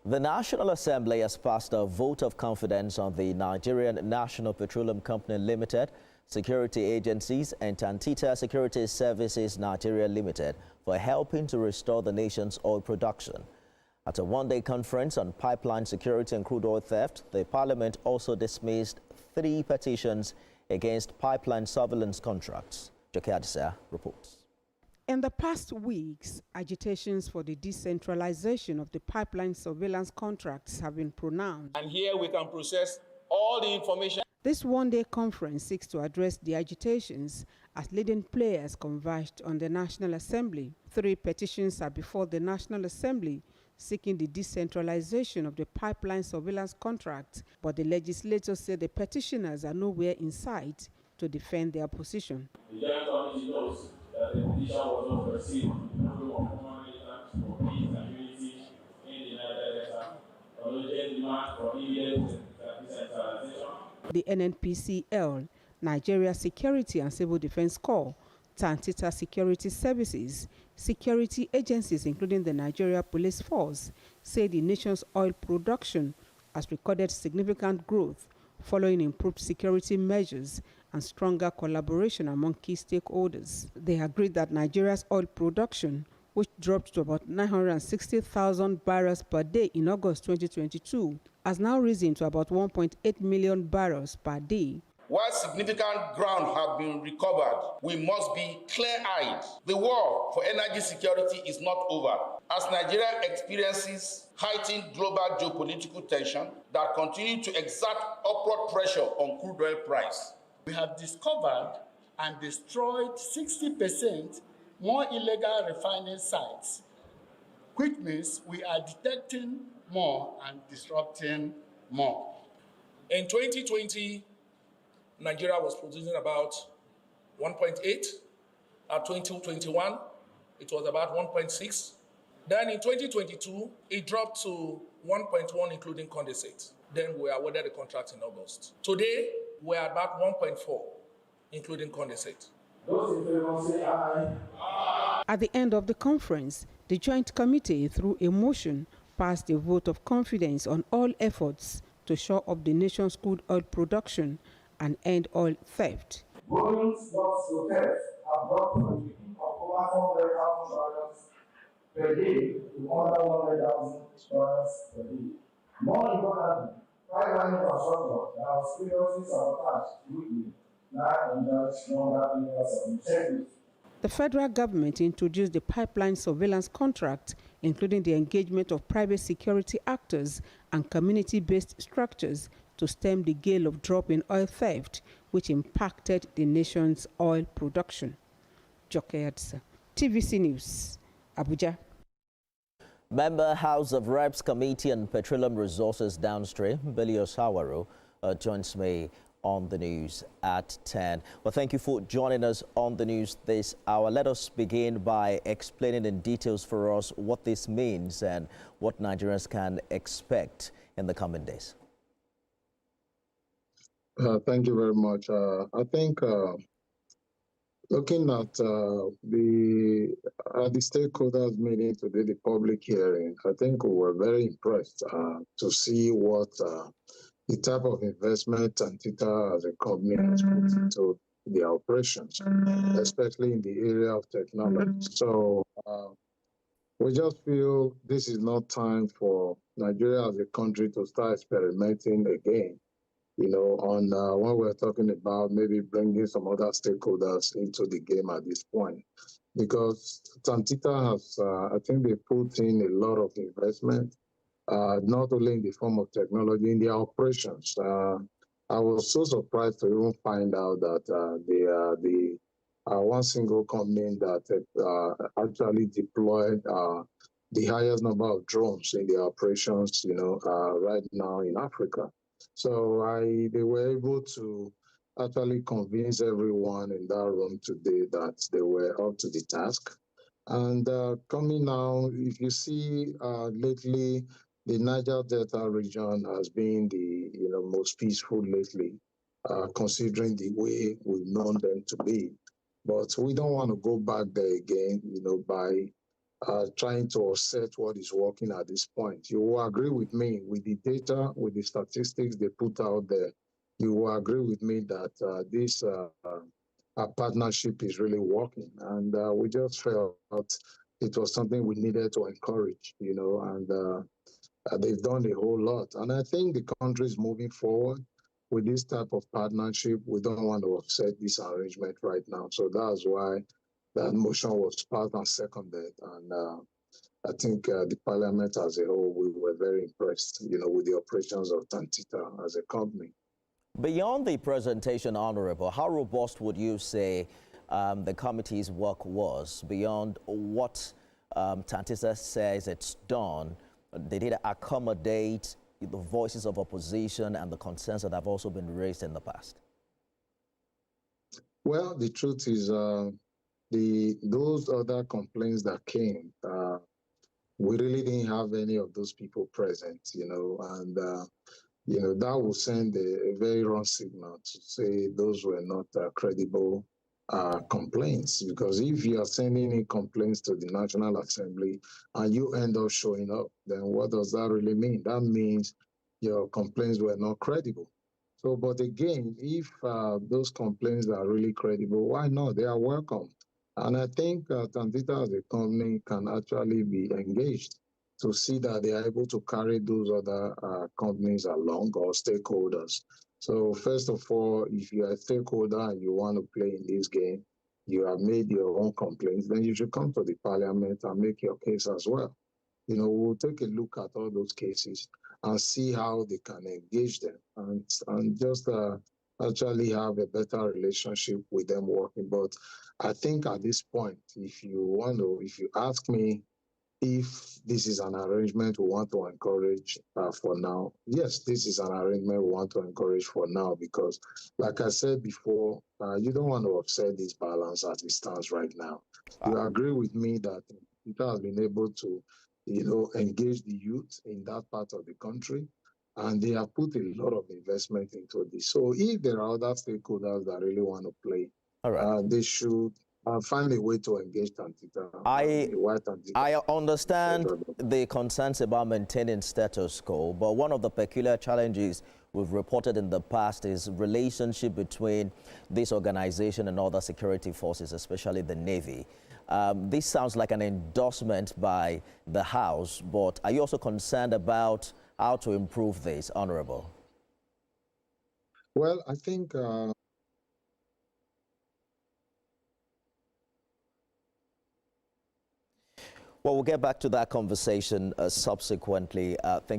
The National Assembly has passed a vote of confidence on the Nigerian National Petroleum Company Limited, security agencies and Tantita Security Services Nigeria Limited for helping to restore the nation's oil production. At a one-day conference on pipeline security and crude oil theft, the Parliament also dismissed 3 petitions against pipeline surveillance contracts. Joke Adisa reports. In the past weeks, agitations for the decentralization of the pipeline surveillance contracts have been pronounced. And here we can process all the information. This one-day conference seeks to address the agitations as leading players converged on the National Assembly. 3 petitions are before the National Assembly seeking the decentralization of the pipeline surveillance contract, but the legislators say the petitioners are nowhere in sight to defend their position. The Joint Committee knows that the petition was not received in the of human rights for peace and unity in the Niger Delta, urgent demand for immediate decentralization. The NNPCL, Nigeria Security and Civil Defense Corps, Tantita Security Services, security agencies including the Nigeria Police Force, say the nation's oil production has recorded significant growth following improved security measures and stronger collaboration among key stakeholders. They agreed that Nigeria's oil production, which dropped to about 960,000 barrels per day in August 2022, has now risen to about 1.8 million barrels per day. While significant ground have been recovered, we must be clear-eyed. The war for energy security is not over, as Nigeria experiences heightened global geopolitical tension that continue to exert upward pressure on crude oil price. We have discovered and destroyed 60% more illegal refining sites, which means we are detecting more and disrupting more. In 2020, Nigeria was producing about 1.8. At 2021, it was about 1.6. Then in 2022, it dropped to 1.1, including condensate. Then we awarded the contract in August. Today, we're at about 1.4, including condensate. Those in favor say aye. At the end of the conference, the Joint Committee, through a motion, passed a vote of confidence on all efforts to shore up the nation's crude oil production and end oil theft. Volumes lost to theft have dropped from a peak of over 400,000 barrels per day to under 100,000 barrels per day. More importantly, pipeline infrastructure that was previously sabotaged weekly now enjoys longer periods of integrity. The federal government introduced the pipeline surveillance contract, including the engagement of private security actors and community-based structures to stem the gale of drop in oil theft, which impacted the nation's oil production. Joke Adisa, TVC News, Abuja. Member House of Reps Committee on Petroleum Resources Downstream, Billy Osawaro, joins me on the news at 10. Well, thank you for joining us on the news this hour. Let us begin by explaining in details for us what this means and what Nigerians can expect in the coming days. Thank you very much. I think looking at the stakeholders meeting today, the public hearing, I think we were very impressed to see what the type of investment Tantita as a company has put into their operations, especially in the area of technology. So we just feel this is not time for Nigeria as a country to start experimenting again. You know, on when we're talking about maybe bringing some other stakeholders into the game at this point. Because Tantita has, I think they put in a lot of investment, not only in the form of technology, in their operations. I was so surprised to even find out that they are the one single company that actually deployed the highest number of drones in their operations, you know, right now in Africa. So they were able to actually convince everyone in that room today that they were up to the task. And coming now, if you see lately, the Niger Delta region has been the most peaceful lately, considering the way we've known them to be. But we don't want to go back there again, by trying to offset what is working at this point. You will agree with me with the data, with the statistics they put out there. You will agree with me that this partnership is really working, and we just felt it was something we needed to encourage, and they've done a whole lot. And I think the country is moving forward with this type of partnership. We don't want to offset this arrangement right now. So that's why that motion was passed and seconded. And I think the parliament as a whole, we were very impressed, with the operations of Tantita as a company. Beyond the presentation, Honorable, how robust would you say the committee's work was beyond what Tantita says it's done? Did it accommodate the voices of opposition and the concerns that have also been raised in the past? Well, the truth is, those other complaints that came, we really didn't have any of those people present, and that will send a very wrong signal to say those were not credible complaints. Because if you are sending in complaints to the National Assembly and you end up showing up, then what does that really mean? That means your complaints were not credible. So, but again, if those complaints are really credible, why not? They are welcome. And I think Tantita as a company can actually be engaged to see that they are able to carry those other companies along, or stakeholders. So first of all, if you are a stakeholder and you want to play in this game, you have made your own complaints, then you should come to the parliament and make your case as well. We'll take a look at all those cases and see how they can engage them and just actually have a better relationship with them working. But I think at this point, if you ask me, if this is an arrangement we want to encourage for now, yes, this is an arrangement we want to encourage for now, because like I said before, you don't want to upset this balance as it stands right now. You agree with me that it has been able to, engage the youth in that part of the country, and they have put a lot of investment into this. So if there are other stakeholders that really want to play, All right. they should find a way to engage Tantita. I understand the concerns about maintaining status quo, but one of the peculiar challenges we've reported in the past is relationship between this organization and other security forces, especially the Navy. This sounds like an endorsement by the House, but are you also concerned about how to improve this, Honorable? Well, I think well, we'll get back to that conversation subsequently. Thank you.